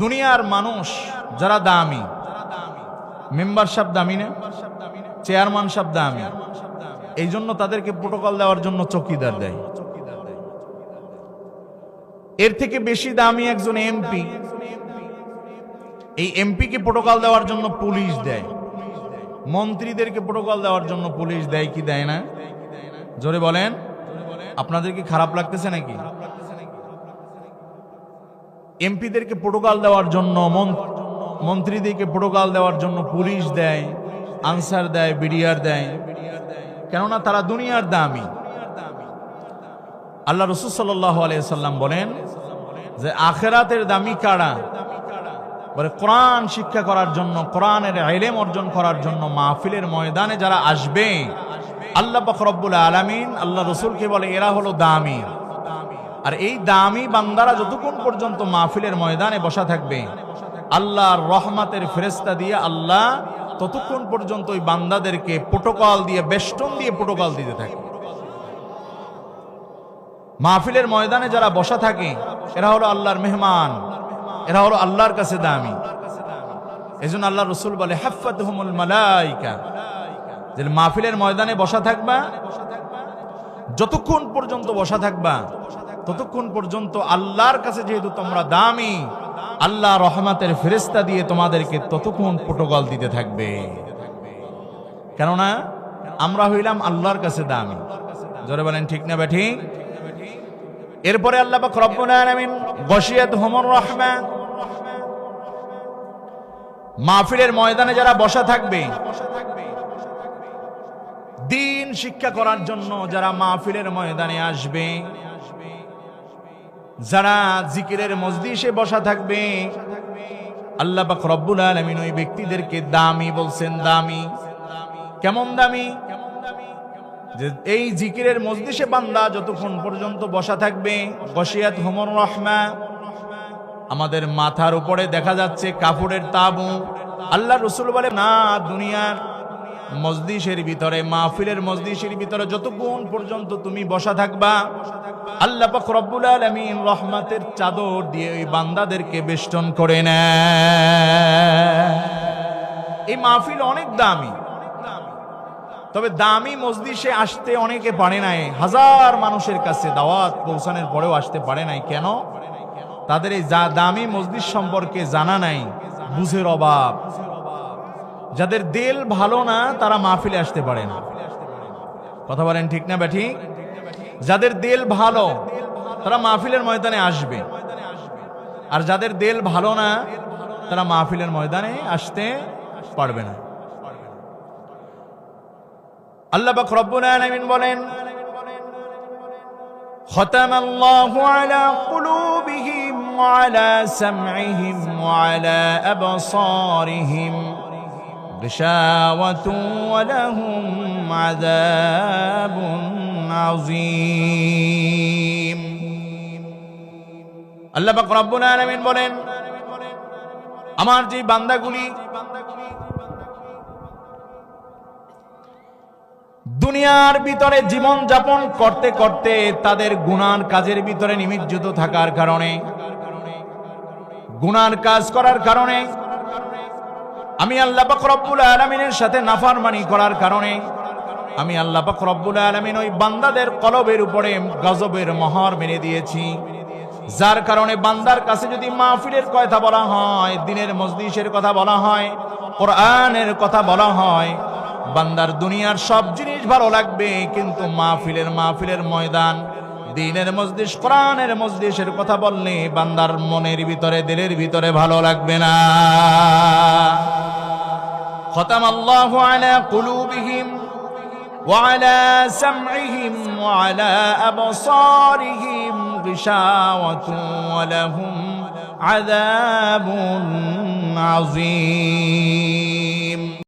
দুনিয়ার মানুষ যারা দামি, মেম্বার সাহেব দামি না, চেয়ারম্যান সাহেব দামি, এই জন্য তাদেরকে প্রোটোকল দেওয়ার জন্য চৌকিদার দেয়। এর থেকে বেশি দামি একজন এমপি, এই এমপিকে প্রোটোকল দেওয়ার জন্য পুলিশ দেয়। মন্ত্রীদেরকে প্রোটোকল দেওয়ার জন্য পুলিশ দেয় কি দেয় না? জোরে বলেন, আপনাদের কি খারাপ লাগতেছে নাকি? এমপিদেরকে প্রোটোকল দেওয়ার জন্য, মন্ত্রীদেরকে প্রোটোকল দেওয়ার জন্য পুলিশ দেয়, আনসার দেয়, বিডিআর দেয়, কেননা তারা দুনিয়ার দামি। আল্লাহ রাসূল সাল্লাল্লাহু আলাইহি সাল্লাম বলেন যে আখিরাতের দামি কারা? বলে কোরআন শিক্ষা করার জন্য, কোরআনের ইলম অর্জন করার জন্য মাহফিলের ময়দানে যারা আসবে, আল্লাহ পাক রব্বুল আলামিন আল্লাহ রাসূলকে বলে এরা হলো দামি। আর এই দামি বান্দারা যতক্ষণ পর্যন্ত মাহফিলের ময়দানে বসা থাকবে, আল্লাহর রহমতের ফেরেশতা দিয়ে আল্লাহ ততক্ষণ পর্যন্ত ওই বান্দাদেরকে প্রোটোকল দিয়ে, বেষ্টন দিয়ে প্রোটোকল দিতে থাকে। মাহফিলের ময়দানে যারা বসা থাকে এরা হলো আল্লাহর মেহমান, এরা হলো আল্লাহর কাছে দামি। এজন্য আল্লাহ রাসূল বলে হাফাতহুমুল মালায়েকা, যে মাহফিলের ময়দানে বসা থাকবা, যতক্ষণ পর্যন্ত বসা থাকবা ততক্ষণ পর্যন্ত আল্লাহর কাছে যেহেতু তোমরা দামি, আল্লাহ রহমতের ফেরেশতা দিয়ে তোমাদেরকে ততক্ষণ প্রোটোকল দিতে থাকবে। কেননা আমরা হইলাম আল্লাহর কাছে দামি। জোরে বলেন ঠিক না বেঠিক? এরপরে আল্লাহ পাক রব্বুল আলামিন গশিয়াতহুমুর রাহমা, মাহফিলের ময়দানে যারা বসা থাকবে, দ্বীন শিক্ষা করার জন্য যারা মাহফিলের ময়দানে আসবে, যারা জিকিরের মজলিসে বসা থাকবে, আল্লাহ পাক রব্বুল আলামিন ওই ব্যক্তিদেরকে দামি বলছেন। দামি কেমন দামি? যে এই জিকিরের মজলিসে বান্দা যতক্ষণ পর্যন্ত বসা থাকবে, গশিয়াতহুমুর রাহমা, আমাদের মাথার উপরে দেখা যাচ্ছে কাপড়ের তাবু। আল্লাহ রাসূল বলে না, দুনিয়ার মজলিসের ভিতরে, মাহফিলের মজলিসের ভিতরে যতক্ষণ পর্যন্ত তুমি বসা থাকবা, আল্লাহ পাক রব্বুল আলামিন রহমতের চাদর দিয়ে ওই বান্দাদেরকে বেষ্টন করে নেয়। এই মাহফিল অনেক দামি, তবে দামি মজলিসে আসতে অনেকে পারে নাই। হাজার মানুষের কাছে দাওয়াত পৌঁছানোর পরেও আসতে পারে নাই। কেন? তাদের এই দামি মজলিস সম্পর্কে জানা নাই, বুঝের অভাব। যাদের দিল ভালো না তারা মাহফিলে আসতে পারে না। কথা বলেন ঠিক না বেঠিক? যাদের দিল ভালো তারা মাহফিলের ময়দানে আসবে, আর যাদের দিল ভালো না তারা মাহফিলের ময়দানে আসতে পারবে না। আল্লাহ পাক রব্বুল আলামিন বলেন খতামাল্লাহু আলা কুলুবিহিম ওয়া আলা সামঈহিম ওয়া আলা আবসারিহিম গিশাওয়াতুন ওয়া লাহুম আযাবুন আযীম। আল্লাহ পাক রব্বুল আলামিন বলেন আমার যে বান্দাগুলি দুনিয়ার ভিতরে জীবন যাপন করতে করতে তাদের গুনার কাজের ভিতরে নিমজ্জিত থাকার কারণে, গুনার কাজ করার কারণে, আমি আল্লাহ পাক রব্বুল আলামিনের সাথে নাফরমানি করার কারণে, আমি আল্লাহ পাক রব্বুল আলামিন ওই বান্দাদের কলবের উপরে গজবের মোহর মেরে দিয়েছি। যার কারণে বান্দার কাছে যদি মাহফিলের কথা বলা হয়, দ্বীনের মজলিসের কথা বলা হয়, কোরআনের কথা বলা হয়, বান্দার দুনিয়ার সব জিনিস ভালো লাগবে, কিন্তু মাহফিলের ময়দান, দ্বীনের মজলিস, কোরআনের মজলিসের কথা বললে বান্দার মনের ভিতরে, দিলের ভিতরে ভালো লাগবে না। খতামাল্লাহু আলা কুলুবিহিম ওয়া আলা সামঈহিম ওয়া আলা আবসারিহিম গিশাওয়াতুন ওয়া লাহুম আযাবুন আযীম।